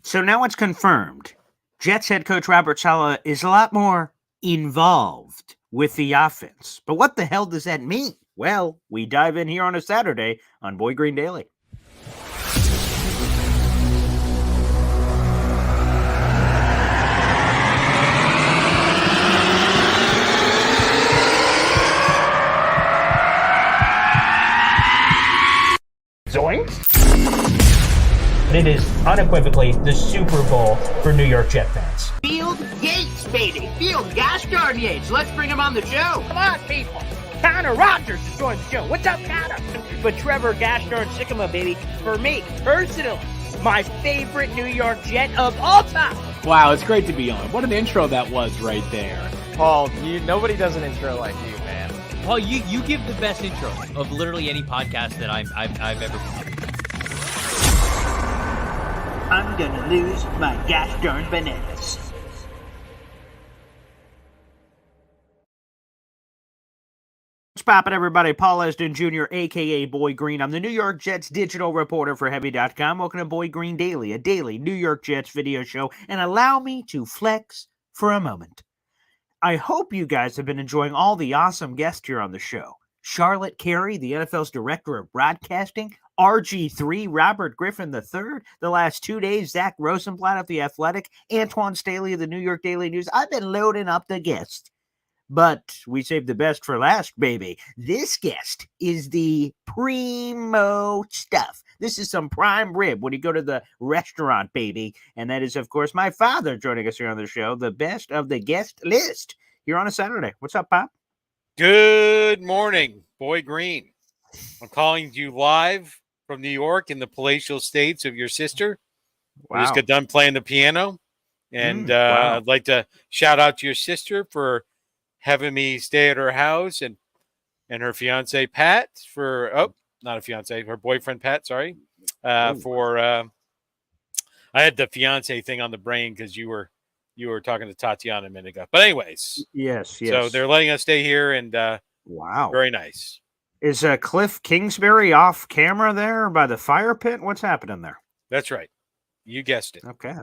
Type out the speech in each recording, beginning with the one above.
So now it's confirmed. Jets head coach Robert Saleh is a lot more involved with the offense. But what the hell does that mean? Well, we dive in here on a Saturday on Boy Green Daily. Zoinks! It is unequivocally the Super Bowl for New York Jet fans. Field Yates, baby. Field gosh darn Yates. Let's bring him on the show. Come on, people. Hackett and Rodgers is joining the show. What's up, Hackett? But Trevor gosh darn Sycamore, baby, for me, personally, my favorite New York Jet of all time. Wow, it's great to be on. What an intro that was right there. Paul, nobody does an intro like you, man. Paul, you give the best intro of literally any podcast that I've ever been. I'm gonna lose my gosh darn bananas. What's poppin', everybody? Paul Esden Jr., a.k.a. Boy Green. I'm the New York Jets digital reporter for Heavy.com. Welcome to Boy Green Daily, a daily New York Jets video show. And allow me to flex for a moment. I hope you guys have been enjoying all the awesome guests here on the show. Charlotte Carey, the NFL's Director of Broadcasting, RG3, Robert Griffin III, the last 2 days, Zach Rosenblatt of The Athletic, Antoine Staley of the New York Daily News. I've been loading up the guests. But we saved the best for last, baby. This guest is the primo stuff. This is some prime rib when you go to the restaurant, baby. And that is, of course, my father joining us here on the show, the best of the guest list here on a Saturday. What's up, Pop? Good morning, Boy Green. I'm calling you live from New York in the palatial estates of your sister. Wow. We just got done playing the piano. And wow. I'd like to shout out to your sister for having me stay at her house and her fiance, Pat, not a fiance, her boyfriend, Pat, sorry, for I had the fiance thing on the brain because you were talking to Tatiana a minute ago. But anyways. Yes. So they're letting us stay here, and wow, very nice. Is Cliff Kingsbury off camera there by the fire pit? What's happening there? That's right. You guessed it. Okay.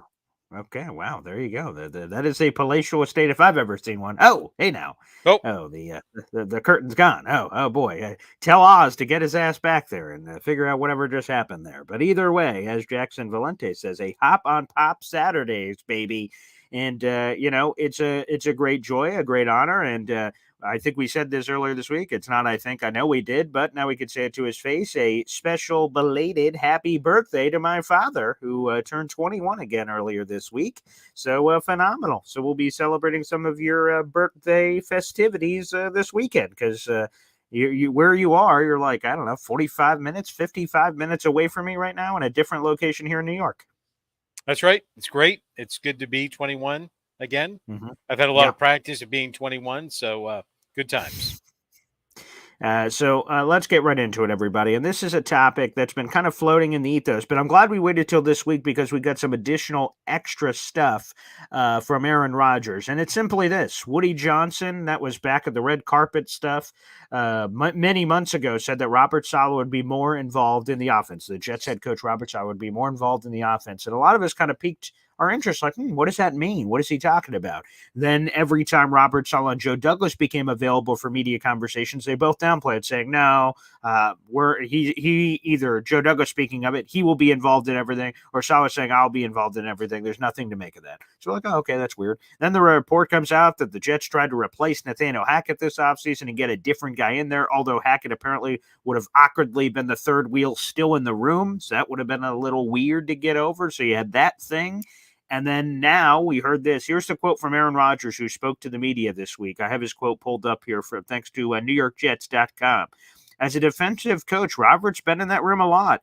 Wow. There you go. That is a palatial estate if I've ever seen one. Oh, hey now. Oh, the curtain's gone. Oh boy. Tell Oz to get his ass back there and figure out whatever just happened there. But either way, as Jackson Valente says, a hop on pop Saturdays, baby. And it's a great joy, a great honor, and I think we said this earlier this week. It's not, I know we did, but now we could say it to his face. A special belated happy birthday to my father, who turned 21 again earlier this week. So phenomenal. So we'll be celebrating some of your birthday festivities this weekend because you where you are, you're like, I don't know, 55 minutes, 55 minutes away from me right now in a different location here in New York. That's right. It's great. It's good to be 21 again. Mm-hmm. I've had a lot of practice of being 21, so good times. So let's get right into it, everybody. And this is a topic that's been kind of floating in the ethos, but I'm glad we waited till this week because we got some additional extra stuff from Aaron Rodgers. And it's simply this. Woody Johnson, that was back at the red carpet stuff many months ago, said that Robert Saleh would be more involved in the offense. The Jets head coach, Robert Saleh, would be more involved in the offense. And a lot of us kind of piqued our interest, like, what does that mean? What is he talking about? Then every time Robert Saleh and Joe Douglas became available for media conversations, they both downplayed, saying, no, he either Joe Douglas speaking of it, he will be involved in everything, or Saleh saying, I'll be involved in everything. There's nothing to make of that. So we're like, oh, okay, that's weird. Then the report comes out that the Jets tried to replace Nathaniel Hackett this offseason and get a different guy in there, although Hackett apparently would have awkwardly been the third wheel still in the room. So that would have been a little weird to get over. So you had that thing. And then now we heard this. Here's the quote from Aaron Rodgers, who spoke to the media this week. I have his quote pulled up here thanks to NewYorkJets.com. As a defensive coach, Robert's been in that room a lot.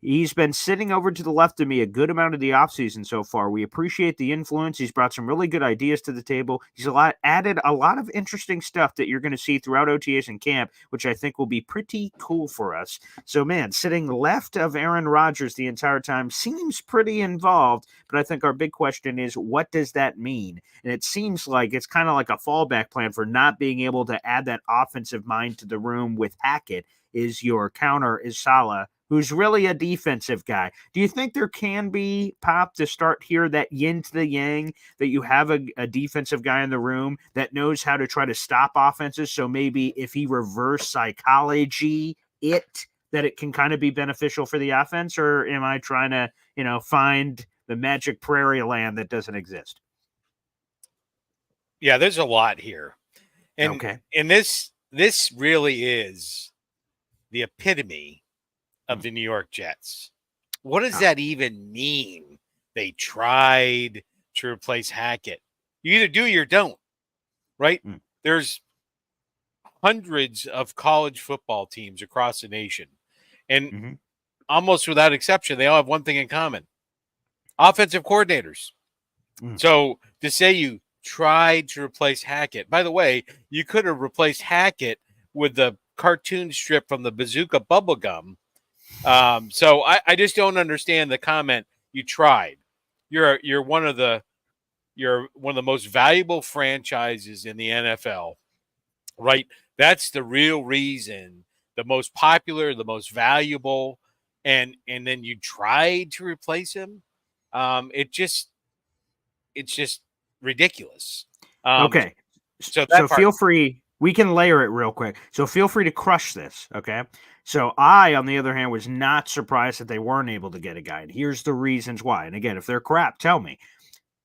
He's been sitting over to the left of me a good amount of the offseason so far. We appreciate the influence. He's brought some really good ideas to the table. He's added a lot of interesting stuff that you're going to see throughout OTAs and camp, which I think will be pretty cool for us. So, man, sitting left of Aaron Rodgers the entire time seems pretty involved, but I think our big question is, what does that mean? And it seems like it's kind of like a fallback plan for not being able to add that offensive mind to the room with Hackett. Is your counter is Salah, who's really a defensive guy. Do you think there can be, Pop, to start here, that yin to the yang, that you have a defensive guy in the room that knows how to try to stop offenses? So maybe if he reverse psychology that it can kind of be beneficial for the offense? Or am I trying to, find the magic prairie land that doesn't exist? Yeah, there's a lot here. And Okay. and this really is the epitome of the New York Jets. What does that even mean? They tried to replace Hackett. You either do or you don't, right? There's hundreds of college football teams across the nation. And almost without exception, they all have one thing in common: offensive coordinators. So to say you tried to replace Hackett, by the way, you could have replaced Hackett with the cartoon strip from the Bazooka Bubblegum. So I just don't understand the comment. You tried. You're one of the most valuable franchises in the NFL, right? That's the real reason, the most popular, the most valuable, and then you tried to replace him. It's just ridiculous. Okay. So feel free. We can layer it real quick. So feel free to crush this. Okay. So I, on the other hand, was not surprised that they weren't able to get a guy. And here's the reasons why. And again, if they're crap, tell me.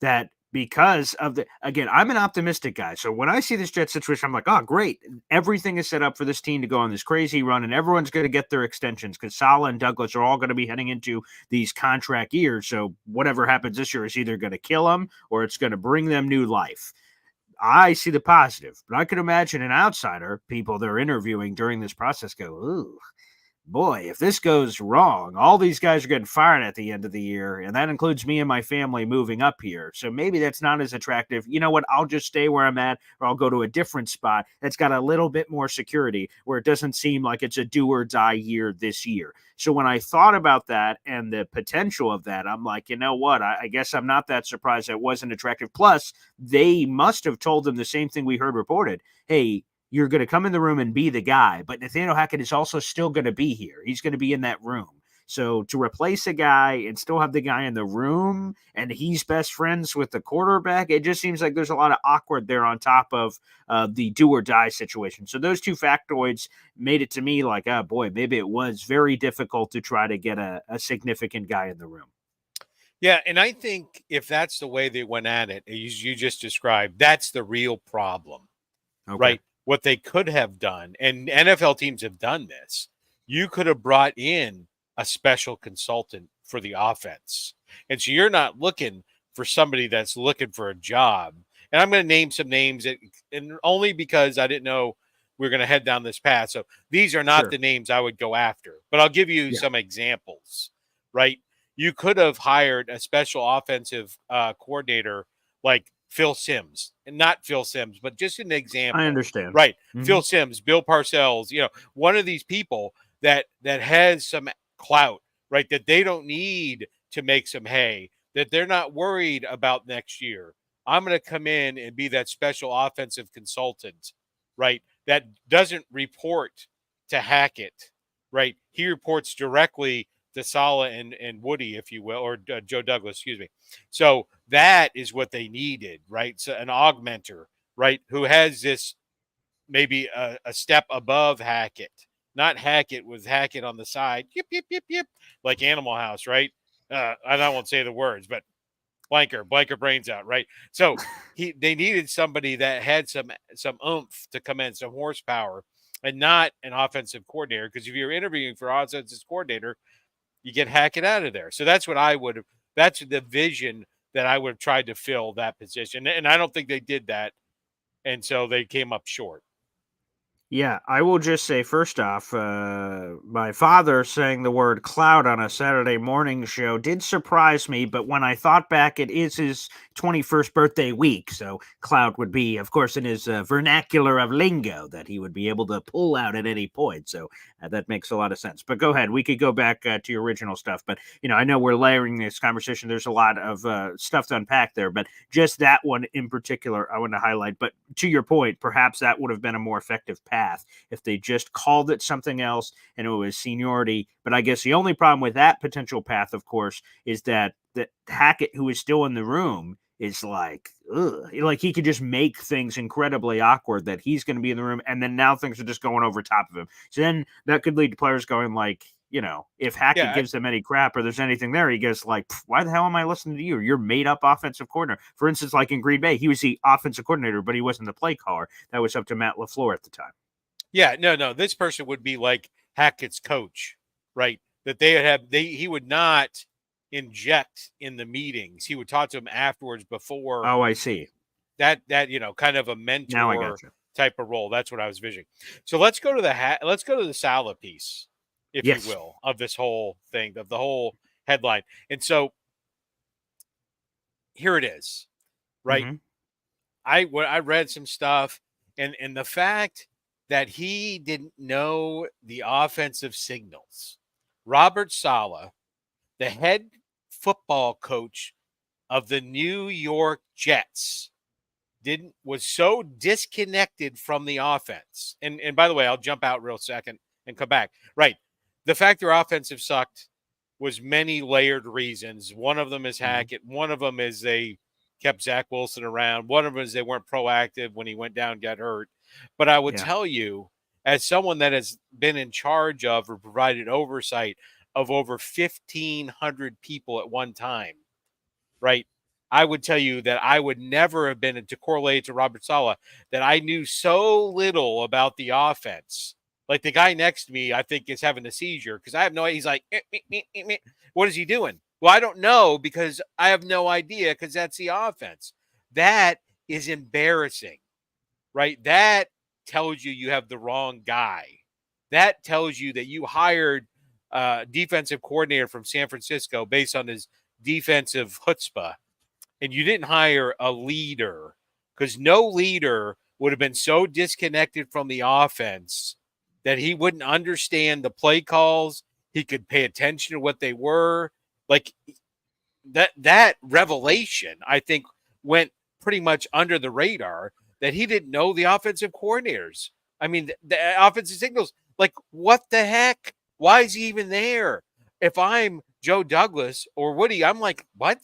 That because of again, I'm an optimistic guy. So when I see this Jet situation, I'm like, oh, great. Everything is set up for this team to go on this crazy run, and everyone's going to get their extensions because Salah and Douglas are all going to be heading into these contract years. So whatever happens this year is either going to kill them or it's going to bring them new life. I see the positive, but I could imagine an outsider, people they're interviewing during this process, go, ooh, boy, if this goes wrong, all these guys are getting fired at the end of the year, and that includes me and my family moving up here. So maybe that's not as attractive. You know what? I'll just stay where I'm at, or I'll go to a different spot that's got a little bit more security where it doesn't seem like it's a do or die year this year. So when I thought about that and the potential of that, I'm like, you know what? I guess I'm not that surprised that wasn't attractive. Plus, they must have told them the same thing we heard reported. Hey, you're going to come in the room and be the guy, but Nathaniel Hackett is also still going to be here. He's going to be in that room. So to replace a guy and still have the guy in the room and he's best friends with the quarterback, it just seems like there's a lot of awkward there on top of the do or die situation. So those two factoids made it to me like, oh boy, maybe it was very difficult to try to get a significant guy in the room. Yeah, and I think if that's the way they went at it, as you just described, that's the real problem, right? What they could have done, and NFL teams have done this, you could have brought in a special consultant for the offense. And so you're not looking for somebody that's looking for a job. And I'm going to name some names, and only because I didn't know we were going to head down this path. So these are not the names I would go after, but I'll give you some examples, right? You could have hired a special offensive coordinator like Phil Simms, and not Phil Simms, but just an example. I understand. Right. Phil Simms, Bill Parcells, one of these people that has some clout, right? That they don't need to make some hay, that they're not worried about next year. I'm going to come in and be that special offensive consultant, right? That doesn't report to Hackett, right? He reports directly to Salah and Woody, if you will, or Joe Douglas, excuse me. So that is what they needed, right? So an augmenter, right, who has this maybe a step above Hackett, not Hackett with Hackett on the side, yip, yip, yip, yip, like Animal House, right? I won't say the words, but blanker brains out, right? So they needed somebody that had some oomph to come in, some horsepower, and not an offensive coordinator. Because if you're interviewing for offensive coordinator, you get Hackett out of there. So that's what I would have. That's the vision that I would have tried to fill that position, and I don't think they did that, and so they came up short. Yeah, I will just say, first off, my father saying the word cloud on a Saturday morning show did surprise me, but when I thought back, it is his 21st birthday week, so cloud would be, of course, in his vernacular of lingo that he would be able to pull out at any point, so that makes a lot of sense. But go ahead, we could go back to your original stuff, but, I know we're layering this conversation. There's a lot of stuff to unpack there, but just that one in particular I want to highlight. But to your point, perhaps that would have been a more effective path path if they just called it something else and it was seniority. But I guess the only problem with that potential path, of course, is that Hackett, who is still in the room, is like, ugh. Like he could just make things incredibly awkward that he's going to be in the room, and then now things are just going over top of him. So then that could lead to players going like, if Hackett gives them any crap or there's anything there, he goes like, why the hell am I listening to you? You're made up offensive coordinator. For instance, like in Green Bay, he was the offensive coordinator, but he wasn't the play caller. That was up to Matt LaFleur at the time. Yeah, no. This person would be like Hackett's coach, right? That he would not inject in the meetings. He would talk to him afterwards before. Oh, I see. That kind of a mentor type of role. That's what I was visioning. So let's go to the Salah piece, if you will, of this whole thing, of the whole headline. And so here it is, right? Mm-hmm. I read some stuff, and the fact that he didn't know the offensive signals. Robert Saleh, the head football coach of the New York Jets, was so disconnected from the offense. And by the way, I'll jump out real second and come back. Right. The fact their offensive sucked was many layered reasons. One of them is Hackett. One of them is they kept Zach Wilson around. One of them is they weren't proactive when he went down, got hurt. But I would tell you, as someone that has been in charge of or provided oversight of over 1,500 people at one time, right, I would tell you that I would never have been, to correlate to Robert Saleh, that I knew so little about the offense. Like the guy next to me, I think, is having a seizure because I have no idea. He's like, what is he doing? Well, I don't know because I have no idea because that's the offense. That is embarrassing, right? That tells you have the wrong guy. That tells you that you hired a defensive coordinator from San Francisco based on his defensive chutzpah, and you didn't hire a leader, because no leader would have been so disconnected from the offense that he wouldn't understand the play calls. He could pay attention to what they were. Like that revelation, I think, went pretty much under the radar, that he didn't know the offensive coordinators. I mean, the offensive signals, like, what the heck? Why is he even there? If I'm Joe Douglas or Woody, I'm like, what?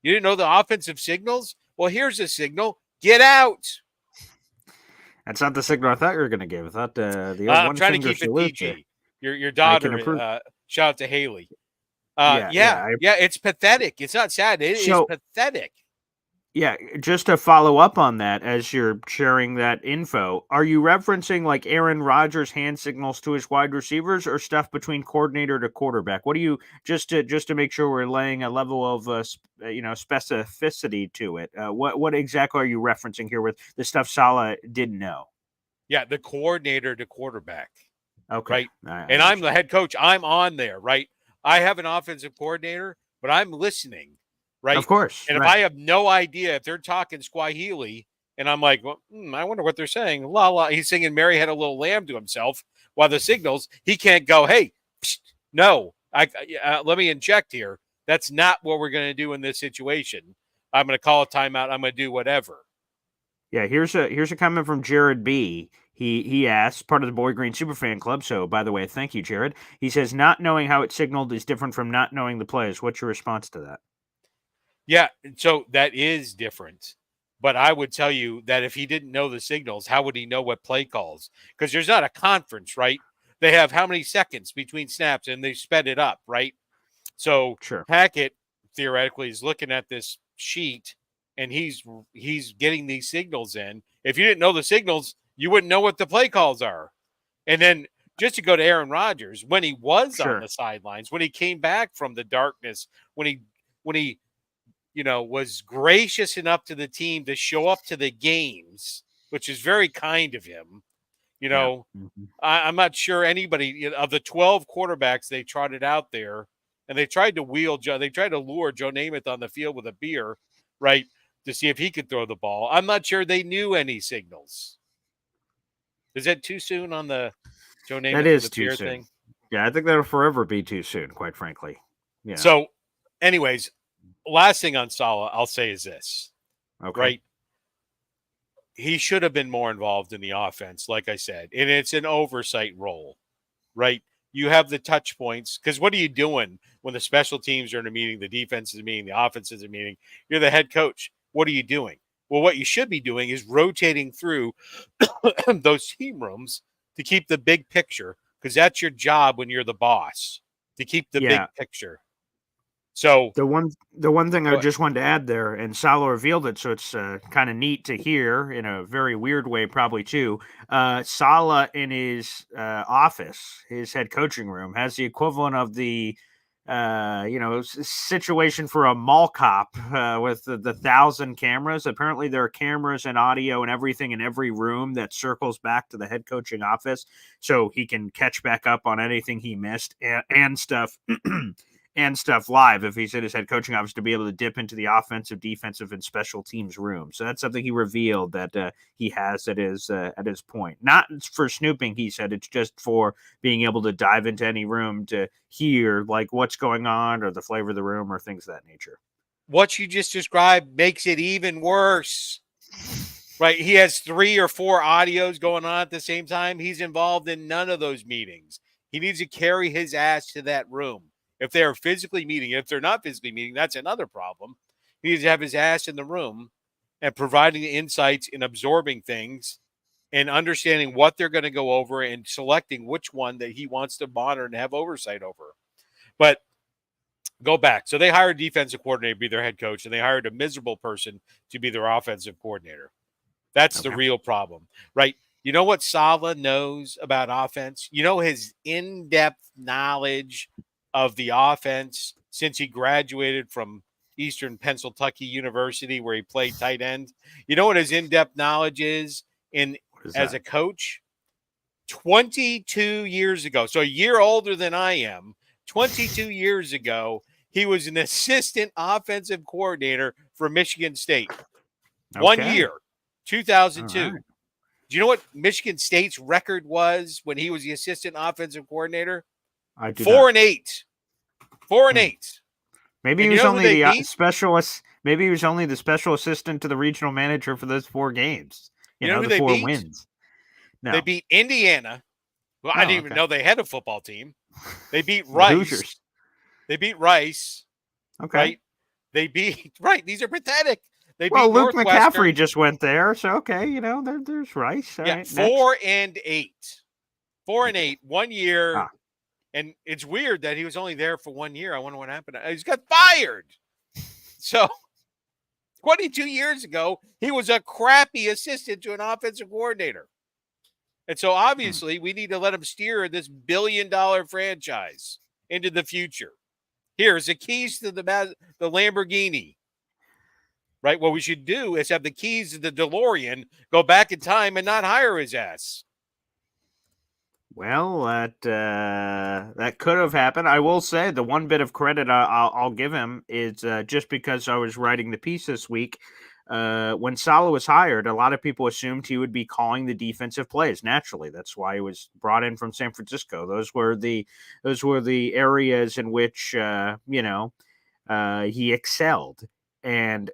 You didn't know the offensive signals? Well, here's a signal. Get out. That's not the signal I thought you were going to give. I thought the old I'm trying to keep it PG. Your daughter, shout out to Haley. It's pathetic. It's not sad. It is pathetic. Yeah, just to follow up on that, as you're sharing that info, are you referencing like Aaron Rodgers' hand signals to his wide receivers, or stuff between coordinator to quarterback? What do you just to make sure we're laying a level of specificity to it? What exactly are you referencing here with the stuff Salah didn't know? Yeah, the coordinator to quarterback. Okay, right. And I'm the head coach. I'm on there, right? I have an offensive coordinator, but I'm listening. Right. Of course. And if I have no idea, if they're talking Swahili and I'm like, well, I wonder what they're saying. La la. He's singing Mary Had a Little Lamb to himself while the signals, he can't go, hey, no, let me inject here. That's not what we're going to do in this situation. I'm going to call a timeout. I'm going to do whatever. Yeah. Here's a comment from Jared B. He asks, part of the Boy Green Superfan Club. So, by the way, thank you, Jared. He says, not knowing how it signaled is different from not knowing the plays. What's your response to that? Yeah, so that is different. But I would tell you that if he didn't know the signals, how would he know what play calls? Because there's not a conference, right? They have how many seconds between snaps, and they sped it up, right? So Hackett, theoretically, is looking at this sheet, and he's getting these signals in. If you didn't know the signals, you wouldn't know what the play calls are. And then just to go to Aaron Rodgers, when he was on the sidelines, when he came back from the darkness, when he was gracious enough to the team to show up to the games, which is very kind of him. I'm not sure anybody of the 12 quarterbacks they trotted out there, and they tried to lure Joe Namath on the field with a beer, right, to see if he could throw the ball. I'm not sure they knew any signals. Is that too soon on the Joe Namath? That is too soon. Thing? Yeah, I think that'll forever be too soon, quite frankly. Yeah. So, anyways, last thing on Salah I'll say is this. Okay. Right? he should have been more involved in the offense, like I said, and it's an oversight role, right? You have the touch points, because what are you doing when the special teams are in a meeting, the defense is a meeting, the offense is a meeting? You're the head coach. What are you doing? Well, what you should be doing is rotating through those team rooms to keep the big picture, because that's your job when you're the boss, to keep the big picture. So the one thing I Go just wanted to add there, and Salah revealed it, so it's kind of neat to hear in a very weird way, probably too. Salah in his office, his head coaching room, has the equivalent of the situation for a mall cop with the 1,000 cameras. Apparently, there are cameras and audio and everything in every room that circles back to the head coaching office, so he can catch back up on anything he missed and stuff. And stuff live if he's in his head coaching office, to be able to dip into the offensive, defensive, and special teams room. So that's something he revealed that he has at his point. Not for snooping, he said. It's just for being able to dive into any room to hear like what's going on or the flavor of the room or things of that nature. What you just described makes it even worse. Right? He has 3 or 4 audios going on at the same time. He's involved in none of those meetings. He needs to carry his ass to that room. If they are physically meeting, if they're not physically meeting, that's another problem. He needs to have his ass in the room and providing the insights and absorbing things and understanding what they're going to go over and selecting which one that he wants to monitor and have oversight over. But go back. So they hired a defensive coordinator to be their head coach, and they hired a miserable person to be their offensive coordinator. That's the real problem, right? You know what Salah knows about offense? You know his in-depth knowledge of the offense since he graduated from Eastern Pennsylvania University, where he played tight end. You know what his in-depth knowledge is as a coach? 22 years ago, so a year older than I am, 22 years ago, he was an assistant offensive coordinator for Michigan State. Okay. 1 year, 2002. Right. Do you know what Michigan State's record was when he was the assistant offensive coordinator? 4-8. 4-8. Maybe he was only the specialist. Maybe he was only the special assistant to the regional manager for those 4 games. You know the 4 wins. No. They beat Indiana. Well, I didn't even know they had a football team. They beat Rice. Hoosiers. They beat Rice. Okay. Right? They beat These are pathetic. They beat Luke Northwestern. McCaffrey just went there, so okay, there's Rice. All right, 4-8. 4-8, 1 year. And it's weird that he was only there for 1 year. I wonder what happened. He's got fired. So 22 years ago, he was a crappy assistant to an offensive coordinator. And so obviously we need to let him steer this billion-dollar franchise into the future. Here's the keys to the Lamborghini. Right? What we should do is have the keys to the DeLorean, go back in time and not hire his ass. Well, that could have happened. I will say the one bit of credit I'll give him is just because I was writing the piece this week. When Salah was hired, a lot of people assumed he would be calling the defensive plays. Naturally, that's why he was brought in from San Francisco. Those were the areas in which he excelled. And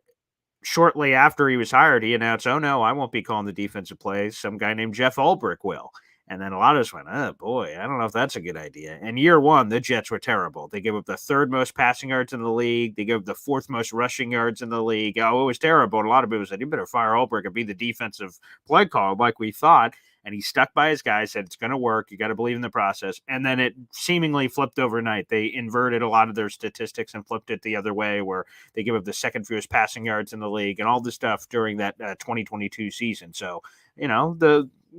shortly after he was hired, he announced, "Oh no, I won't be calling the defensive plays. Some guy named Jeff Ulbrich will." And then a lot of us went, "Oh boy, I don't know if that's a good idea." And year 1, the Jets were terrible. They gave up the 3rd most passing yards in the league. They gave up the 4th most rushing yards in the league. Oh, it was terrible. And a lot of people said, "You better fire Ulbrich and be the defensive play caller like we thought." And he stuck by his guy, said, "It's going to work. You got to believe in the process." And then it seemingly flipped overnight. They inverted a lot of their statistics and flipped it the other way, where they give up the 2nd fewest passing yards in the league and all this stuff during that 2022 season. So,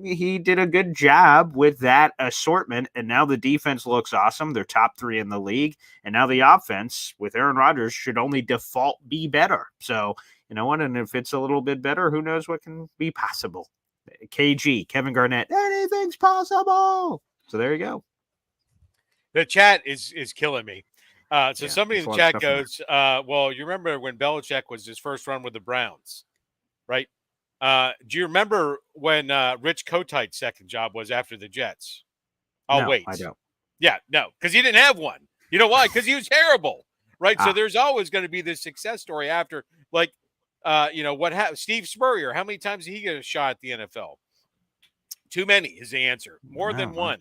he did a good job with that assortment, and now the defense looks awesome. They're top 3 in the league, and now the offense with Aaron Rodgers should only default be better. So, you know what? And if it's a little bit better, who knows what can be possible? KG, Kevin Garnett, anything's possible. So there you go. The chat is killing me. Somebody in the chat goes, well, you remember when Belichick was his first run with the Browns, right? Do you remember when Rich Kotite's second job was after the Jets? No, wait. I don't. Yeah, no, because he didn't have one. You know why? Because he was terrible, right? So there's always going to be this success story after. Like, Steve Spurrier, how many times did he get a shot at the NFL? Too many is the answer. More than one.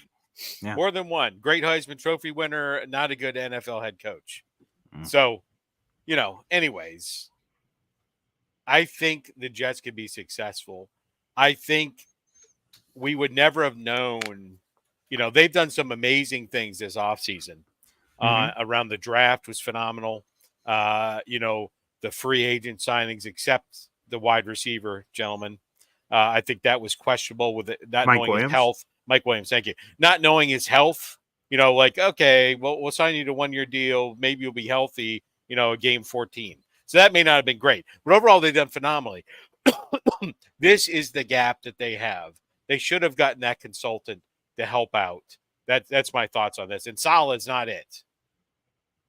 Yeah. More than one. Great Heisman Trophy winner, not a good NFL head coach. Mm. So, anyways, I think the Jets could be successful. I think we would never have known, they've done some amazing things this offseason. Around the draft was phenomenal. The free agent signings, except the wide receiver, gentlemen. I think that was questionable with not Mike knowing Williams. his health. Mike Williams, thank you. Not knowing his health, okay, well, we'll sign you to a 1-year deal. Maybe you'll be healthy, game 14. So that may not have been great. But overall, they've done phenomenally. This is the gap that they have. They should have gotten that consultant to help out. That's my thoughts on this. And Salah's not it.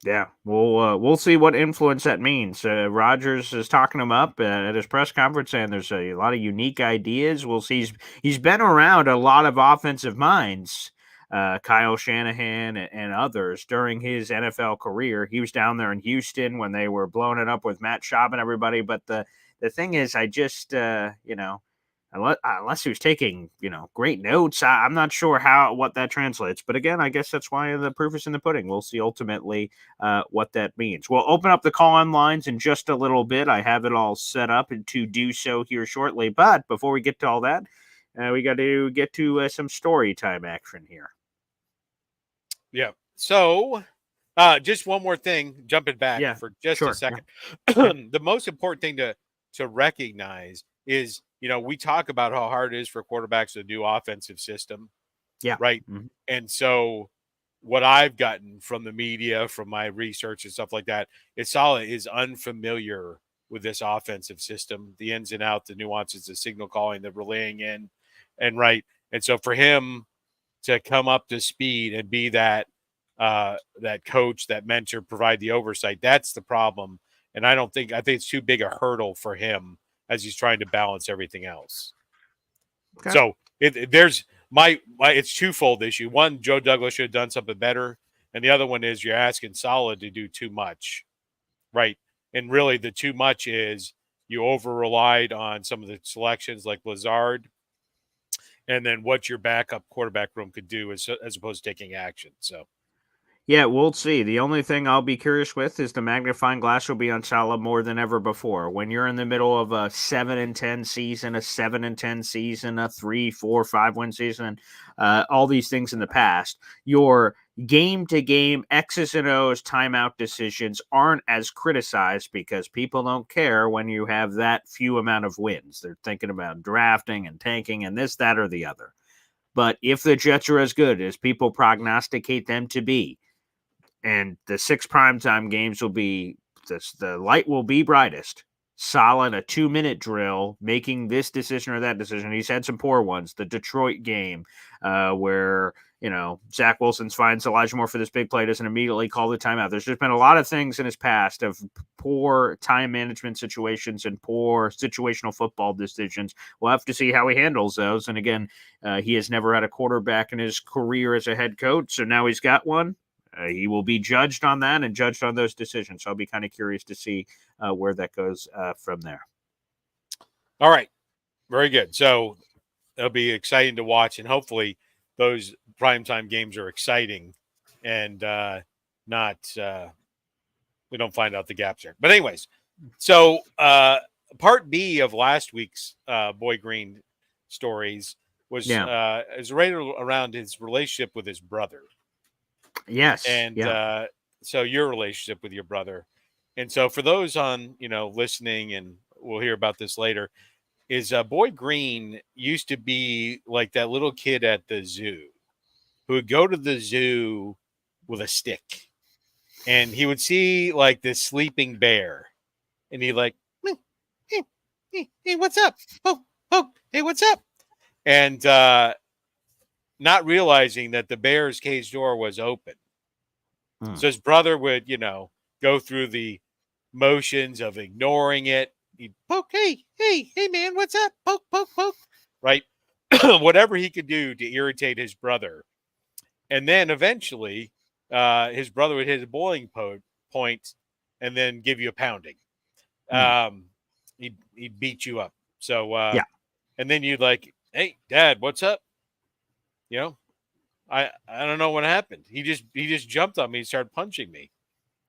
Yeah, we'll see what influence that means. Rodgers is talking him up at his press conference, saying there's a lot of unique ideas. We'll see. He's been around a lot of offensive minds, Kyle Shanahan and others during his NFL career. He was down there in Houston when they were blowing it up with Matt Schaub and everybody. But the thing is, I just unless he was taking, great notes, I'm not sure what that translates. But again, I guess that's why the proof is in the pudding. We'll see ultimately what that means. We'll open up the call-in lines in just a little bit. I have it all set up to do so here shortly. But before we get to all that, we got to get to some story time action here. Yeah. So just one more thing, jumping back for just a second. Yeah. The most important thing to recognize is, we talk about how hard it is for quarterbacks to do offensive system. Yeah. Right. Mm-hmm. And so what I've gotten from the media, from my research and stuff like that, is Saleh is unfamiliar with this offensive system, the ins and outs, the nuances, the signal calling, the relaying in and right. And so for him to come up to speed and be that coach, that mentor, provide the oversight, that's the problem. And I think it's too big a hurdle for him as he's trying to balance everything else. Okay. So it's twofold issue. One, Joe Douglas should have done something better. And the other one is you're asking Salah to do too much. Right. And really the too much is you over-relied on some of the selections like Lazard and then what your backup quarterback room could do as opposed to taking action. So. Yeah, we'll see. The only thing I'll be curious with is the magnifying glass will be on Salah more than ever before. When you're in the middle of a 7-10 season, a 7-10 season, a 3, 4, 5-win season, all these things in the past, your game-to-game X's and O's timeout decisions aren't as criticized because people don't care when you have that few amount of wins. They're thinking about drafting and tanking and this, that, or the other. But if the Jets are as good as people prognosticate them to be, and the 6 primetime games will be, the light will be brightest. Salah in a 2-minute drill, making this decision or that decision. He's had some poor ones. The Detroit game, where, Zach Wilson finds Elijah Moore for this big play, doesn't immediately call the timeout. There's just been a lot of things in his past of poor time management situations and poor situational football decisions. We'll have to see how he handles those. And again, he has never had a quarterback in his career as a head coach, so now he's got one. He will be judged on that and judged on those decisions. So I'll be kind of curious to see where that goes from there. All right. Very good. So it'll be exciting to watch, and hopefully those primetime games are exciting and not we don't find out the gaps there. But anyways, so part B of last week's Boy Green stories was is right around his relationship with his brother. Yes. And so your relationship with your brother. And so for those on, listening, and we'll hear about this later, is Boy Green used to be like that little kid at the zoo who would go to the zoo with a stick. And he would see like this sleeping bear. And he'd like, hey, what's up? Oh, hey, what's up? And not realizing that the bear's cage door was open. So his brother would, go through the motions of ignoring it. He'd poke, hey, man, what's up? Poke, right? Whatever he could do to irritate his brother. And then eventually his brother would hit a boiling point and then give you a pounding. he beat you up. So Yeah. and then you'd like, hey, Dad, what's up? You know, I don't know what happened. He just jumped on me and started punching me.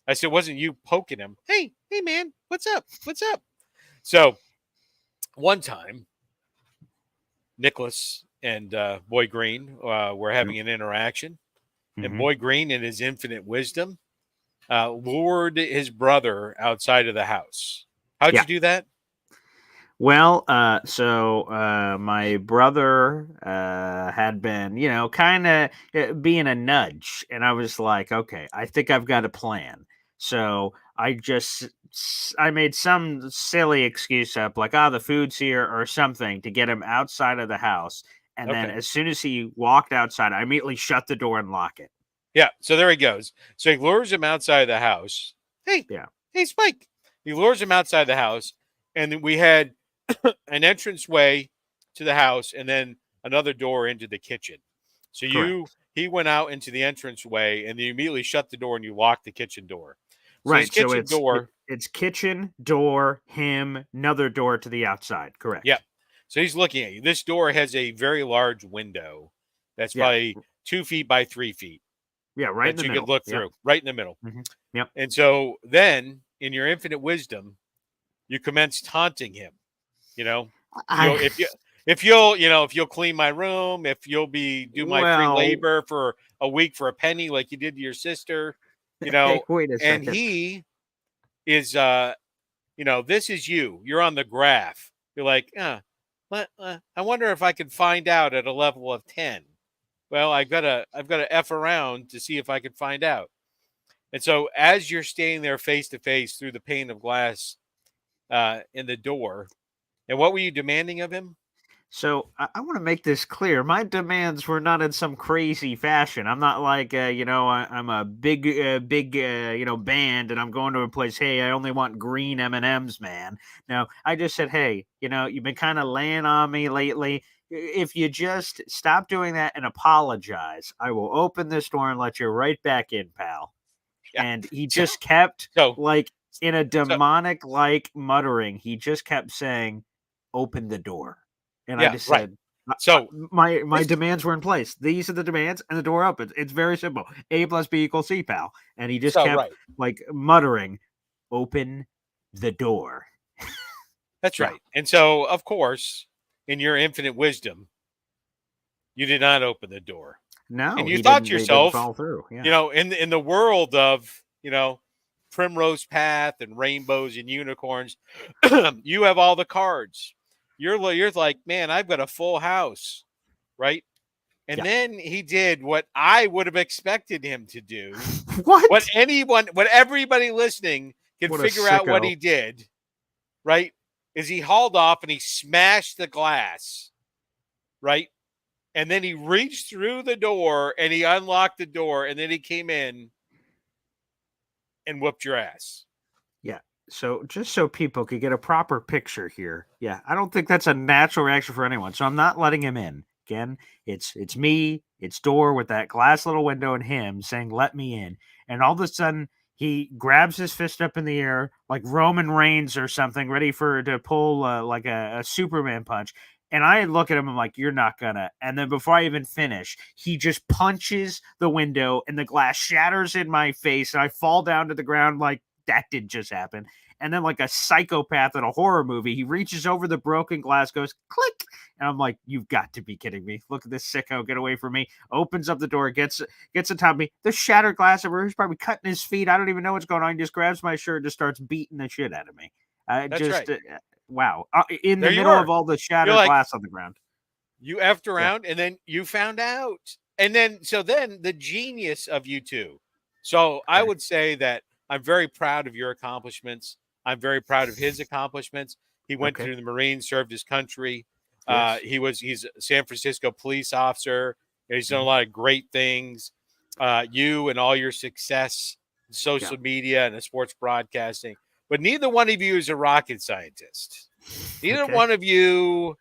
I said, wasn't you poking him? Hey, man, what's up? What's up? So one time, Nicholas and Boy Green were having an interaction, and Boy Green, in his infinite wisdom, lured his brother outside of the house. How'd Yeah. you do that? Well, so my brother had been, kind of being a nudge, and I was like, okay, I think I've got a plan. So I made some silly excuse up, like, the food's here or something, to get him outside of the house. And then Okay. as soon as he walked outside, I immediately shut the door and lock it. Yeah. So there he goes. So he lures him outside of the house. Hey, Yeah. hey, Spike. He lures him outside the house, and then we had an entranceway to the house and then another door into the kitchen. So Correct. he went out into the entranceway and you immediately shut the door and you locked the kitchen door. So his Right. So kitchen door. it's kitchen, door, him, another door to the outside. Correct. Yeah. So he's looking at you. This door has a very large window that's Yeah. probably 2 feet by 3 feet Yeah. Right in that the you middle. could look Yep. through right in the middle. Yep. And so then, in your infinite wisdom, you commence taunting him. If you'll clean my room, if you'll do my free Well, labor for a week for a penny, like you did to your sister, hey, wait a and second. he is, this is you. You're on the graph. You're like, I wonder if I can find out at a level of 10. Well, I've got to F around to see if I can find out. And so as you're standing there face to face through the pane of glass in the door, and what were you demanding of him? So I want to make this clear. My demands were not in some crazy fashion. I'm not like, I'm a big, band, and I'm going to a place. Hey, I only want green M&Ms, man. No, I just said, hey, you've been kind of laying on me lately. If you just stop doing that and apologize, I will open this door and let you right back in, pal. Yeah. And he just kept So in a demonic muttering. He just kept saying, "Open the door." And I just right. said, So my demands were in place. These are the demands, and the door opens. It's very simple. A plus B equals C, pal. And he just kept muttering, "Open the door." That's right. And so, of course, in your infinite wisdom, you did not open the door. No, and you thought to yourself, follow through. Yeah. In the world of Primrose Path and rainbows and unicorns, you have all the cards. You're like, man, I've got a full house, right? And then he did what I would have expected him to do. What everybody listening can figure out what he did, right? Is he hauled off and he smashed the glass, right? And then he reached through the door and he unlocked the door and then he came in and whooped your ass. Yeah. So just so people could get a proper picture here. Yeah. I don't think that's a natural reaction for anyone. So I'm not letting him in. Again, it's me, it's door with that glass little window and him saying, "Let me in." And all of a sudden he grabs his fist up in the air like Roman Reigns or something, ready to pull like a Superman punch. And I look at him, I'm like, "You're not gonna." And then before I even finish, he just punches the window and the glass shatters in my face. And I fall down to the ground like that didn't just happen. And then, like a psychopath in a horror movie, he reaches over the broken glass, goes click. And I'm like, "You've got to be kidding me. Look at this sicko. Get away from me." Opens up the door, gets on top of me. The shattered glass over. He's probably cutting his feet. I don't even know what's going on. He just grabs my shirt and just starts beating the shit out of me. That's right. Wow. In the There you middle are. of all the shattered You're like, glass on the ground. You effed around and then you found out. And then the genius of you two. So I would say that I'm very proud of your accomplishments. I'm very proud of his accomplishments. He went to the Marines, served his country. Yes. He's a San Francisco police officer. He's done a lot of great things. You and all your success in social media and the sports broadcasting. But neither one of you is a rocket scientist. Neither one of you,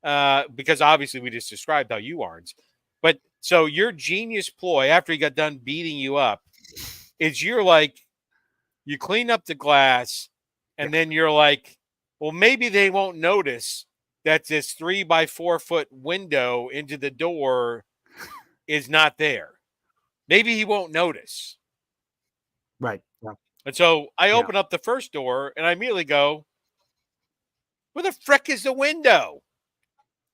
because obviously we just described how you aren't. But so your genius ploy after he got done beating you up is you clean up the glass and then you're like, Well, maybe they won't notice that this 3 by 4 foot window into the door is not there. Maybe he won't notice. Right. Yeah. And so I Yeah. open up the first door and I immediately go, where the frick is the window?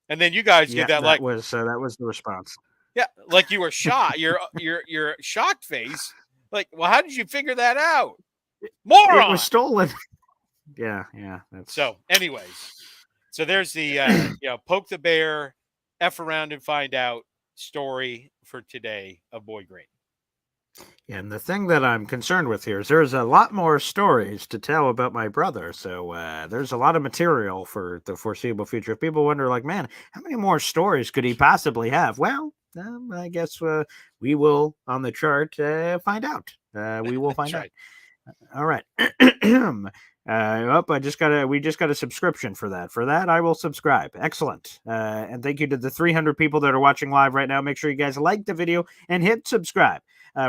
And then you guys Yeah, get that that was the response. yeah, like you were shocked. Your shocked face. Like, well, how did you figure that out? Moron. It was stolen. Yeah. That's So, anyways, so there's the poke the bear, F around and find out story for today of Boy Green. And the thing that I'm concerned with here is there's a lot more stories to tell about my brother. So there's a lot of material for the foreseeable future. If people wonder, like, man, how many more stories could he possibly have? Well, I guess we will on the chart find out. We will find out. Right. All right. We just got a subscription for that. For that, I will subscribe. Excellent. And thank you to the 300 people that are watching live right now. Make sure you guys like the video and hit subscribe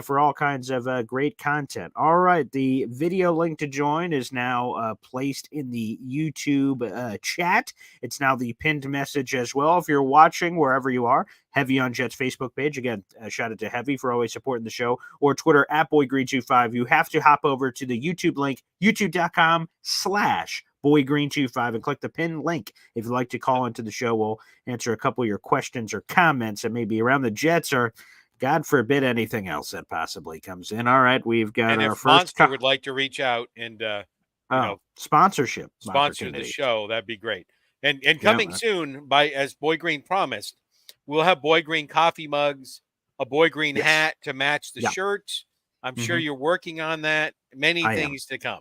for all kinds of great content. All right. The video link to join is now placed in the YouTube chat. It's now the pinned message as well. If you're watching wherever you are, Heavy on Jets Facebook page. Again, shout out to Heavy for always supporting the show, or Twitter at BoyGreen25. You have to hop over to the YouTube link, youtube.com/BoyGreen25, and click the pinned link. If you'd like to call into the show, we'll answer a couple of your questions or comments, and maybe around the Jets or, God forbid, anything else that possibly comes in. All right, we've got And our if first. Monster would like to reach out and sponsorship sponsor the opportunity. show, that'd be great. And coming soon, as Boy Green promised, we'll have Boy Green coffee mugs, a Boy Green hat to match the shirts. I'm sure you're working on that. Many things to come.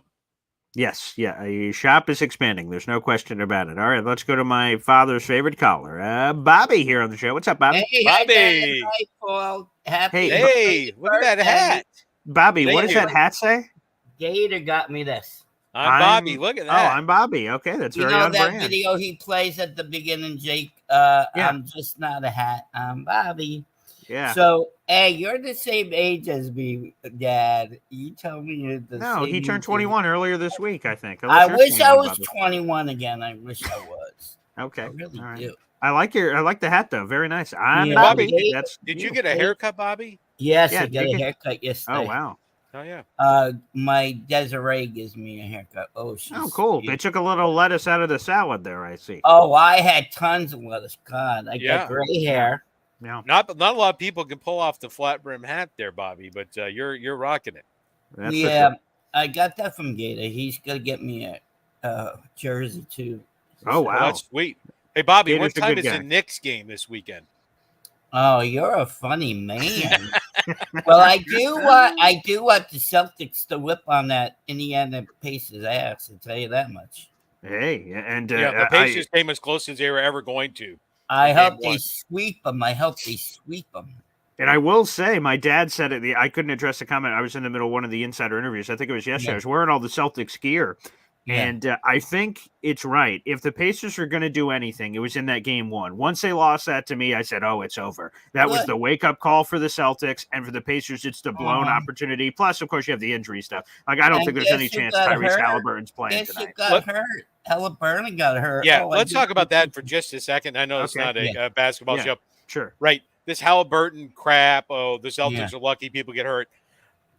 Yes, yeah. Your shop is expanding. There's no question about it. All right, let's go to my father's favorite caller, Bobby, here on the show. What's up, Bobby? Hey, Bobby. Hi, Paul. Happy Hey, look at that hat. Bobby, Thank what does you. that hat say? Gator got me this. I'm Bobby. Look at that. Oh, I'm Bobby. Okay, that's You very know on that brand. video he plays at the beginning, Jake? I'm just not a hat. I'm Bobby. Yeah. So, hey, you're the same age as me, Dad. You told me you're the No, same he turned age. 21 earlier this week, I think. I wish I was Bobby. 21 again. I wish I was. Okay. I really All right. do. I like the hat though. Very nice. I'm Yeah. Bobby. Bobby, Did you get a haircut, Bobby? Yes, Yeah, I got you a can- haircut yesterday. Oh wow. Oh, yeah. My Desiree gives me a haircut. Oh, she's Oh, cool. They took a little lettuce out of the salad there, I see. Oh, I had tons of lettuce. God, I Yeah. got gray hair. Yeah. Not a lot of people can pull off the flat brim hat there, Bobby, but you're rocking it. That's for Yeah, sure. I got that from Gator. He's gonna get me a jersey too. Oh Well, wow. that's sweet. Hey, Bobby, Gator's what a time good is guy. the Knicks game this weekend? Oh, you're a funny man. Well, I do want the Celtics to whip on that Indiana Pacers ass. I'll tell you that much. Hey, and The Pacers came as close as they were ever going to. I Game hope they one. sweep them. I hope they sweep them. And I will say, my dad said it. I couldn't address the comment. I was in the middle of one of the insider interviews. I think it was yesterday. Yeah. I was wearing all the Celtics gear. Yeah. And I think it's right. If the Pacers are going to do anything, it was in that game one. Once they lost that to me, I said, oh, it's over. That was Good. the wake-up call for the Celtics. And for the Pacers, it's the blown opportunity. Plus, of course, you have the injury stuff. Like, I don't And think there's guess any who chance got Tyrese hurt? Halliburton's playing Guess who tonight. got hurt? Halliburton got hurt. Yeah, Oh, I let's did- talk about that for just a second. I know it's Okay. not a Yeah. basketball Yeah. show. Sure. Right. This Halliburton crap. Oh, the Celtics Yeah. are lucky people get hurt.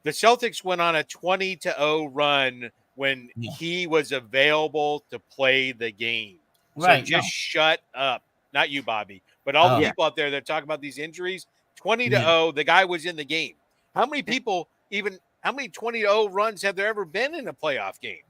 The Celtics went on a 20-0 run when Yeah. he was available to play the game. Right, So just shut up. Not you, Bobby, but all the Oh. people out there that talk about these injuries. 20-0, the guy was in the game. How many people how many 20-0 runs have there ever been in a playoff game?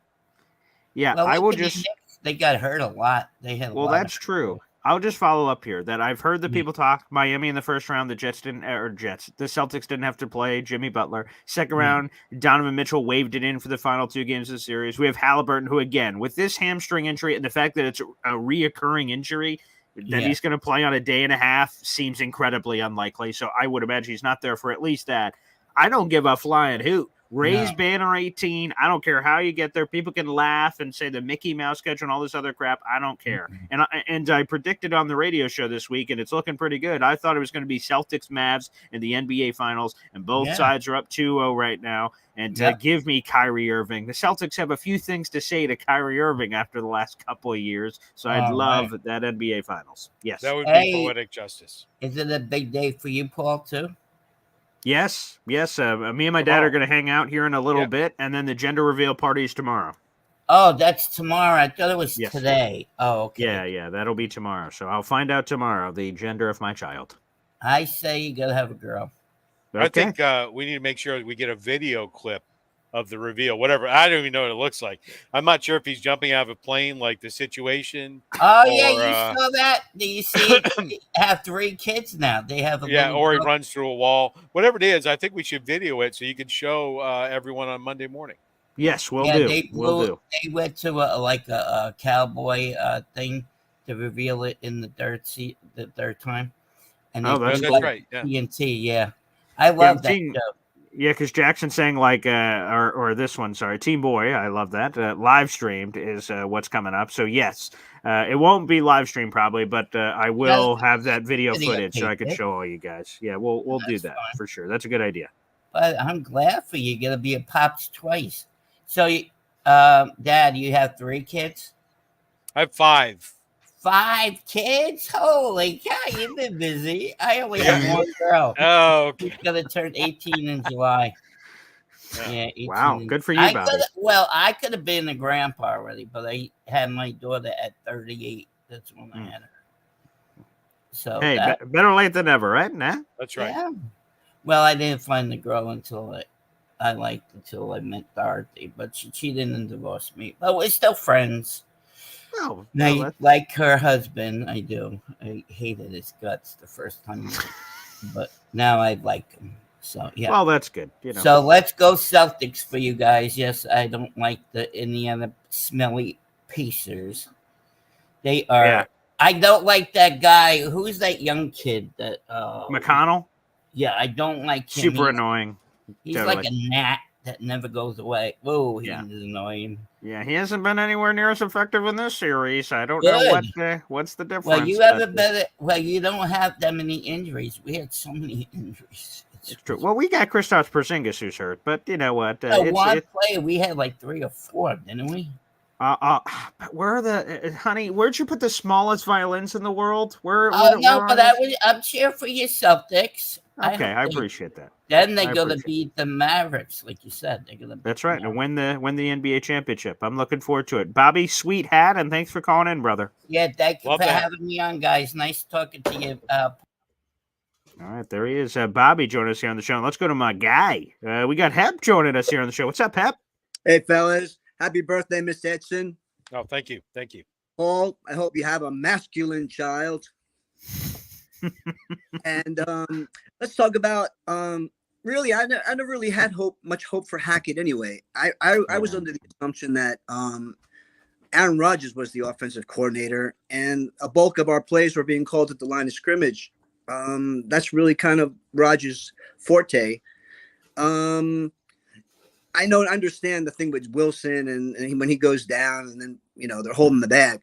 Yeah, Well, I look will at the just. Knicks. They got hurt a lot. They had a Well, lot that's of- true. I'll just follow up here that I've heard the Yeah. people talk Miami in the first round. The Celtics didn't have to play Jimmy Butler. Second round, Donovan Mitchell waved it in for the final two games of the series. We have Halliburton, who again, with this hamstring injury and the fact that it's a reoccurring injury, that Yeah. he's going to play on a day and a half seems incredibly unlikely. So I would imagine he's not there for at least that. I don't give a flying hoot Raise No. banner 18. I don't care how you get there. People can laugh and say the Mickey Mouse schedule and all this other crap. I don't care. And I predicted on the radio show this week, and it's looking pretty good. I thought it was going to be Celtics Mavs in the NBA Finals, and both Yeah. sides are up 2-0 right now. And give me Kyrie Irving. The Celtics have a few things to say to Kyrie Irving after the last couple of years, so I'd love that NBA Finals. Yes. That would be poetic justice. Is it a big day for you, Paul, too? Yes. Me and my dad are going to hang out here in a little bit, and then the gender reveal party is tomorrow. Oh, that's tomorrow. I thought it was today. Oh, okay. Yeah, that'll be tomorrow. So I'll find out tomorrow the gender of my child. I say you gotta have a girl. Okay. I think we need to make sure we get a video clip of the reveal, whatever. I don't even know what it looks like. I'm not sure if he's jumping out of a plane, like the situation. Oh, yeah, you saw that? Do you see? They have 3 kids now. They have a or he runs through a wall. Whatever it is, I think we should video it so you can show everyone on Monday morning. Yes, we'll do. We'll do. They went to a cowboy thing to reveal it in the third time. And that's right. Yeah. TNT, yeah. I love that show. Yeah, because Jackson's saying or this one, sorry, Team Boy, I love that. Live streamed is what's coming up. So yes, it won't be live streamed probably, but I will have that video footage so I can show all you guys. Yeah, we'll do that for sure. That's a good idea. But I'm glad for you. You're gonna be a pops twice. So, Dad, you have 3 kids? I have 5. 5 kids? Holy cow, you've been busy. I only have 1 girl. Oh, okay. She's gonna turn 18 in July. Yeah, 18. Wow, good for you, Bobby. I could have been a grandpa already, but I had my daughter at 38. That's when I had her. So hey, better late than never, right? Nah? That's right. Yeah. Well, I didn't find the girl until I met Dorothy, but she cheated and divorced me. But we're still friends. Oh, I like her husband. I do. I hated his guts the first time, but now I like him. So yeah. Well, that's good. So let's go Celtics for you guys. Yes, I don't like the Indiana smelly Pacers. They are. Yeah. I don't like that guy. Who's that young kid? That McConnell. Yeah, I don't like him. Super annoying. He's like a gnat that never goes away. Whoa, he's annoying. Yeah, he hasn't been anywhere near as effective in this series. I don't know what's the difference. Well, you have a better. Well, you don't have that many injuries. We had so many injuries. It's true. Well, we got Kristaps Porzingis who's hurt, but you know what? One play we had like 3 or 4, didn't we? Where are the honey? Where'd you put the smallest violins in the world? I'm cheering for your Celtics. Okay, I appreciate that. Then they're gonna beat the Mavericks, like you said. They're gonna. That's right, and win the NBA championship. I'm looking forward to it. Bobby, sweet hat, and thanks for calling in, brother. Yeah, thank you for having me on, guys. Nice talking to you. All right, there he is. Bobby joining us here on the show. And let's go to my guy. We got Hep joining us here on the show. What's up, Hep? Hey, fellas. Happy birthday, Miss Edson. Oh, thank you. Thank you. Paul, I hope you have a masculine child. And let's talk about really, I never really had much hope for Hackett anyway. I was under the assumption that Aaron Rodgers was the offensive coordinator, and a bulk of our plays were being called at the line of scrimmage. That's really kind of Rodgers' forte. I understand the thing with Wilson and when he goes down and then, they're holding the bag.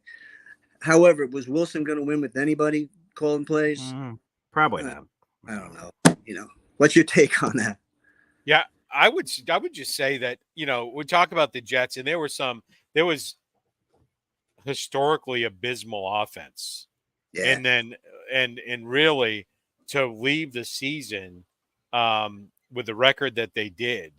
However, was Wilson going to win with anybody calling plays? Probably not. I don't know. What's your take on that? Yeah, I would just say that, we talk about the Jets and there was historically abysmal offense. Yeah. And then, and really to leave the season with the record that they did,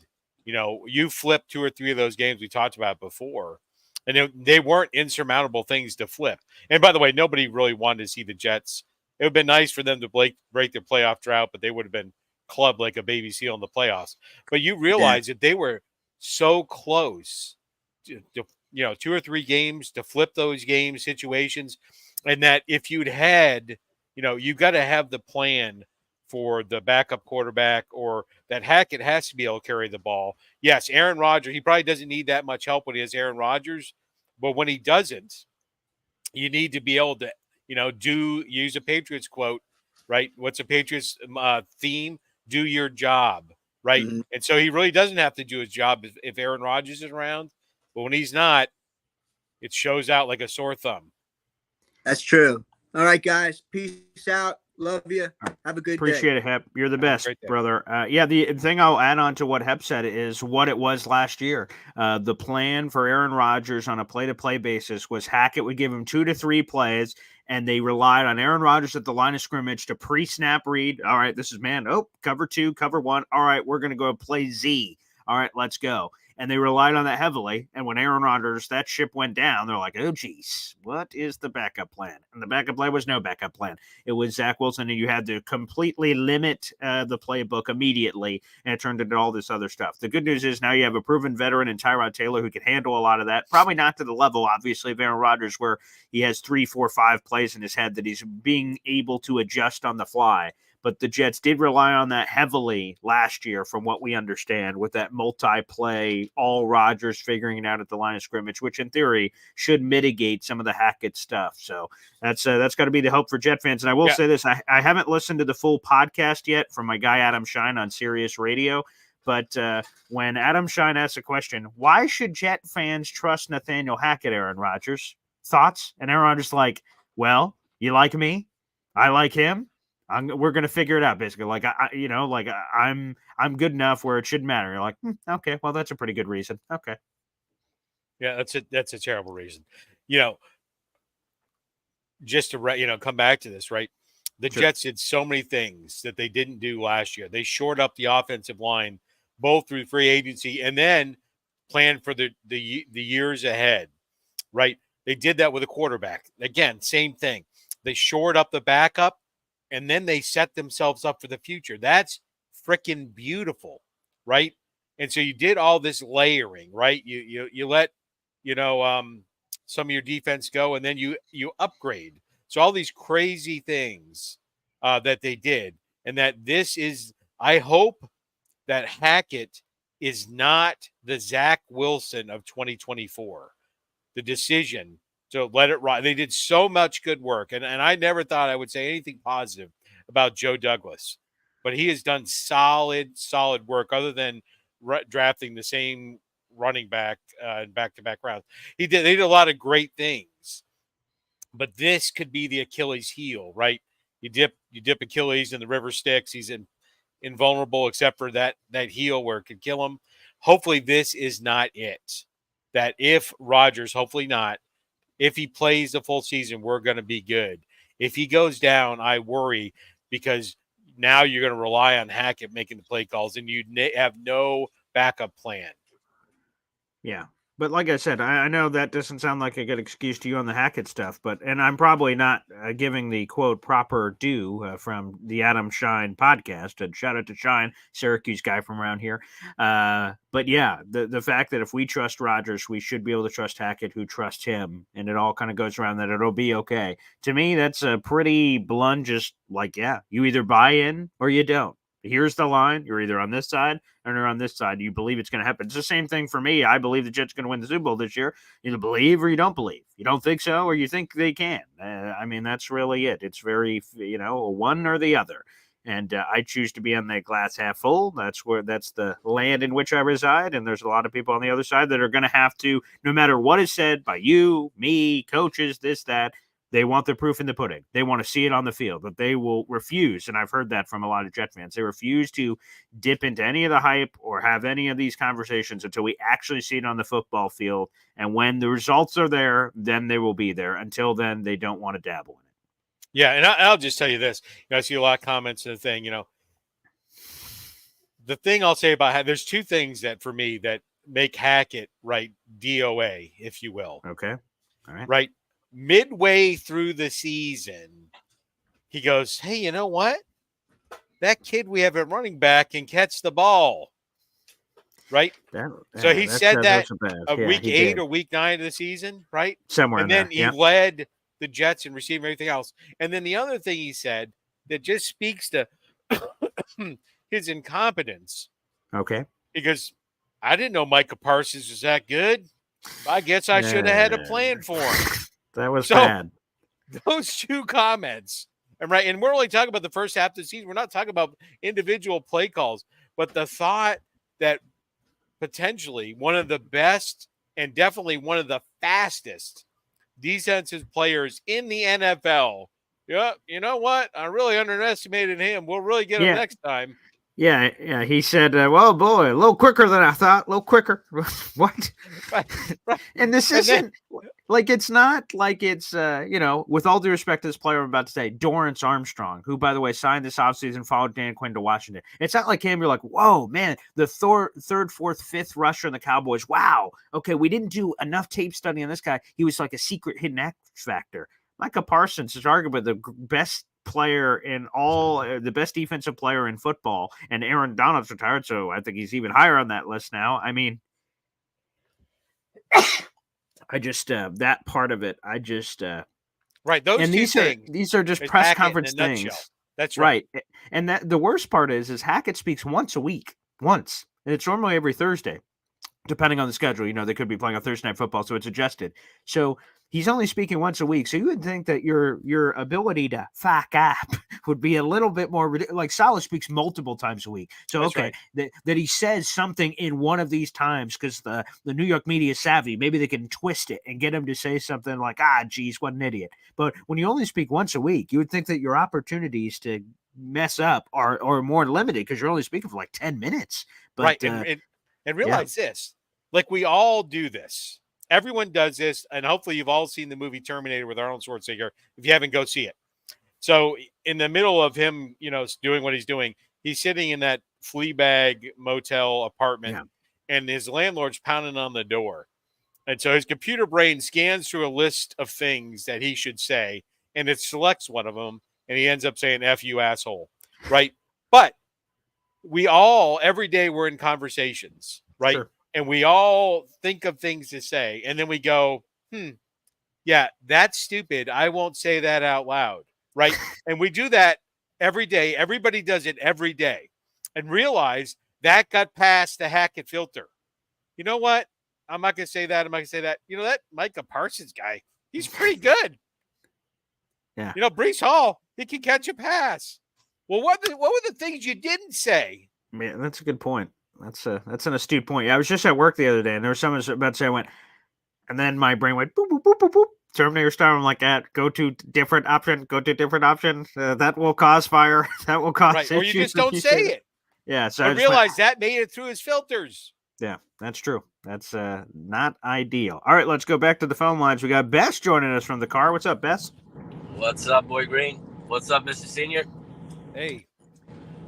you flipped 2 or 3 of those games we talked about before, and they weren't insurmountable things to flip. And by the way, nobody really wanted to see the Jets. It would have been nice for them to break their playoff drought, but they would have been clubbed like a baby seal in the playoffs. But you realize that they were so close to 2 or 3 games to flip those game situations, and that if you'd had, you got to have the plan for the backup quarterback, or that Hackett has to be able to carry the ball. Yes, Aaron Rodgers, he probably doesn't need that much help when he has Aaron Rodgers, but when he doesn't, you need to be able to, use a Patriots quote, right? What's a Patriots theme? Do your job, right? Mhm. And so he really doesn't have to do his job if Aaron Rodgers is around. But when he's not, it shows out like a sore thumb. That's true. All right, guys. Peace out. Love you. Have a good day. Appreciate it, Hep. You're the best, great day. brother. The thing I'll add on to what Hep said is what it was last year. The plan for Aaron Rodgers on a play-to-play basis was Hackett would give him 2 to 3 plays, and they relied on Aaron Rodgers at the line of scrimmage to pre-snap read. All right, this is man. Oh, cover 2, cover 1. All right, we're going to go play Z. All right, let's go. And they relied on that heavily. And when Aaron Rodgers, that ship went down, they're like, oh, geez, what is the backup plan? And the backup plan was no backup plan. It was Zach Wilson, and you had to completely limit the playbook immediately, and it turned into all this other stuff. The good news is now you have a proven veteran in Tyrod Taylor who can handle a lot of that. Probably not to the level, obviously, of Aaron Rodgers, where he has 3, 4, 5 plays in his head that he's being able to adjust on the fly. But the Jets did rely on that heavily last year, from what we understand, with that multi-play, all Rodgers figuring it out at the line of scrimmage, which in theory should mitigate some of the Hackett stuff. So that's got to be the hope for Jet fans. And I will say this: I haven't listened to the full podcast yet from my guy Adam Shine on Sirius Radio. But when Adam Shine asks a question, why should Jet fans trust Nathaniel Hackett, Aaron Rodgers? Thoughts? And Aaron Rodgers like, well, you like me, I like him. We're gonna figure it out, basically. Like I'm good enough where it shouldn't matter. You're like, okay, well, that's a pretty good reason. Okay, yeah, that's a terrible reason. Just to come back to this, right? The Jets did so many things that they didn't do last year. They shored up the offensive line both through free agency and then planned for the years ahead, right? They did that with a quarterback. Again, same thing. They shored up the backup, and then they set themselves up for the future. That's freaking beautiful, right? And so you did all this layering, right? You let some of your defense go, and then you upgrade. So all these crazy things that they did, and that this is, I hope that Hackett is not the Zach Wilson of 2024. The decision to let it ride. They did so much good work, and I never thought I would say anything positive about Joe Douglas, but he has done solid work other than drafting the same running back in back-to-back rounds. They did a lot of great things, but this could be the Achilles heel, right? You dip Achilles in the river Styx. He's invulnerable except for that heel where it could kill him. Hopefully this is not it. That if Rodgers, hopefully not, if he plays the full season, we're going to be good. If he goes down, I worry, because now you're going to rely on Hackett making the play calls, and you have no backup plan. yeah. But like I said, I know that doesn't sound like a good excuse to you on the Hackett stuff, and I'm probably not giving the quote proper due from the Adam Shine podcast. And shout out to Shine, Syracuse guy from around here. But yeah, the fact that if we trust Rodgers, we should be able to trust Hackett, who trusts him, and it all kind of goes around that it'll be okay. To me, that's a pretty blunt, just like, yeah, you either buy in or you don't. Here's the line. You're either on this side or you're on this side. You believe it's going to happen. It's the same thing for me. I believe the Jets are going to win the Super Bowl this year. You either believe or you don't believe. You don't think so or you think they can. I mean, that's really it. It's very, one or the other. And I choose to be on the glass half full. That's the land in which I reside. And there's a lot of people on the other side that are going to have to, no matter what is said by you, me, coaches, this, that, they want the proof in the pudding. They want to see it on the field, but they will refuse. And I've heard that from a lot of Jet fans. They refuse to dip into any of the hype or have any of these conversations until we actually see it on the football field. And when the results are there, then they will be there. Until then, they don't want to dabble in it. Yeah, and I'll just tell you this. I see a lot of comments and the thing, the thing I'll say about there's two things that for me that make Hackett, right, DOA, if you will. Okay. All right. Right. Midway through the season, he goes, hey, you know what? That kid we have at running back can catch the ball. Right? So he said that week 8 or week 9 of the season, right? Somewhere and then he led the Jets in receiving everything else. And then the other thing he said that just speaks to his incompetence. Okay. Because I didn't know Micah Parsons was that good. I guess I should have had a plan for him. That was bad. Those two comments, and we're only talking about the first half of the season. We're not talking about individual play calls. but the thought that potentially one of the best and definitely one of the fastest defensive players in the NFL. Yeah, you know what? I really underestimated him. We'll really get him next time. Yeah. He said, well, boy, a little quicker than I thought. A little quicker. What? Right. And this isn't like, it's not like it's, with all due respect to this player I'm about to say, Dorrance Armstrong, who, by the way, signed this offseason, followed Dan Quinn to Washington. It's not like him. You're like, whoa, man, the third, fourth, fifth rusher in the Cowboys. Wow. Okay, we didn't do enough tape study on this guy. He was like a secret hidden X factor. Micah Parsons is arguably the best player in all, the best defensive player in football, and Aaron Donald's retired, so I think he's even higher on that list now. I mean, I just that part of it, I just right. Those and two things. These are just press conference things. Nutshell. That's right. And that the worst part is Hackett speaks once a week, and it's normally every Thursday, depending on the schedule. They could be playing a Thursday night football, so it's adjusted. So he's only speaking once a week. So you would think that your ability to fuck up would be a little bit more like Salah speaks multiple times a week. So That's okay, right. that he says something in one of these times because the New York media is savvy. Maybe they can twist it and get him to say something like, geez, what an idiot. But when you only speak once a week, you would think that your opportunities to mess up are more limited because you're only speaking for like 10 minutes. But, right. And realize this, like we all do this. Everyone does this, and hopefully you've all seen the movie Terminator with Arnold Schwarzenegger. If you haven't, go see it. So in the middle of him, doing what he's doing, he's sitting in that flea bag motel apartment, and his landlord's pounding on the door. And so his computer brain scans through a list of things that he should say, and it selects one of them, and he ends up saying, F you, asshole, right? But we all, every day we're in conversations, right? Sure. And we all think of things to say. And then we go, yeah, that's stupid. I won't say that out loud. Right. And we do that every day. Everybody does it every day. And realize that got past the Hackett filter. You know what? I'm not going to say that. I'm not going to say that. That Micah Parsons guy, he's pretty good. Yeah. Breece Hall, he can catch a pass. Well, what were the things you didn't say? Man, that's a good point. That's an astute point. Yeah, I was just at work the other day, and there was someone about to say, I went, and then my brain went, boop, boop, boop, boop, boop. Terminator style. I'm like, go to different option. That will cause fire. That will cause issues. Or you just don't say it. Yeah. So I realized that made it through his filters. Yeah, that's true. That's not ideal. All right, let's go back to the phone lines. We got Bess joining us from the car. What's up, Bess? What's up, Boy Green? What's up, Mr. Senior? Hey.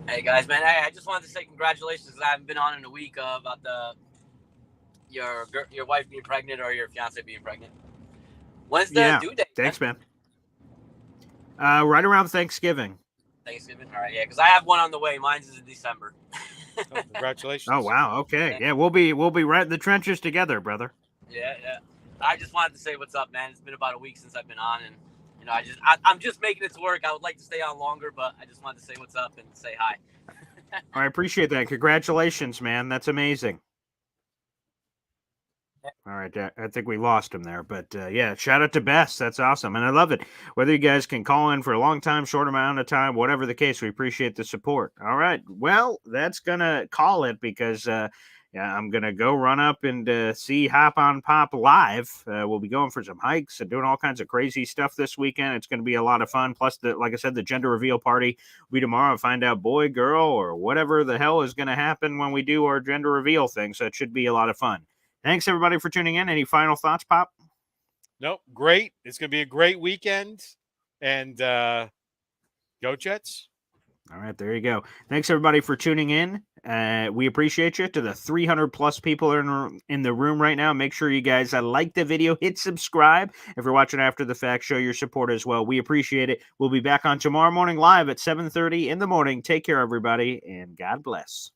Hey guys, man. Hey, I just wanted to say congratulations because I haven't been on in a week about your wife being pregnant or your fiance being pregnant. When's the due date? Thanks, man. Right around Thanksgiving. Thanksgiving? All right, yeah, because I have one on the way. Mine's is in December. Oh, congratulations. Oh, wow. Okay. Yeah, we'll be right in the trenches together, brother. Yeah. I just wanted to say what's up, man. It's been about a week since I've been on, and I'm just making it to work. I would like to stay on longer, but I just wanted to say what's up and say hi. I appreciate that. Congratulations, man. That's amazing. All right, I think we lost him there, but yeah, shout out to Bess. That's awesome, and I love it. Whether you guys can call in for a long time, short amount of time, whatever the case, we appreciate the support. All right, well, that's gonna call it because I'm gonna go run up and see Hop on Pop live. We'll be going for some hikes and doing all kinds of crazy stuff this weekend. It's gonna be a lot of fun. Plus, like I said, the gender reveal party will be tomorrow. Find out boy, girl, or whatever the hell is gonna happen when we do our gender reveal thing. So it should be a lot of fun. Thanks, everybody, for tuning in. Any final thoughts, Pop? Nope. Great. It's going to be a great weekend. And go Jets. All right, there you go. Thanks, everybody, for tuning in. We appreciate you. To the 300-plus people in the room right now, make sure you guys like the video, hit subscribe. If you're watching after the fact, show your support as well. We appreciate it. We'll be back on tomorrow morning live at 7:30 in the morning. Take care, everybody, and God bless.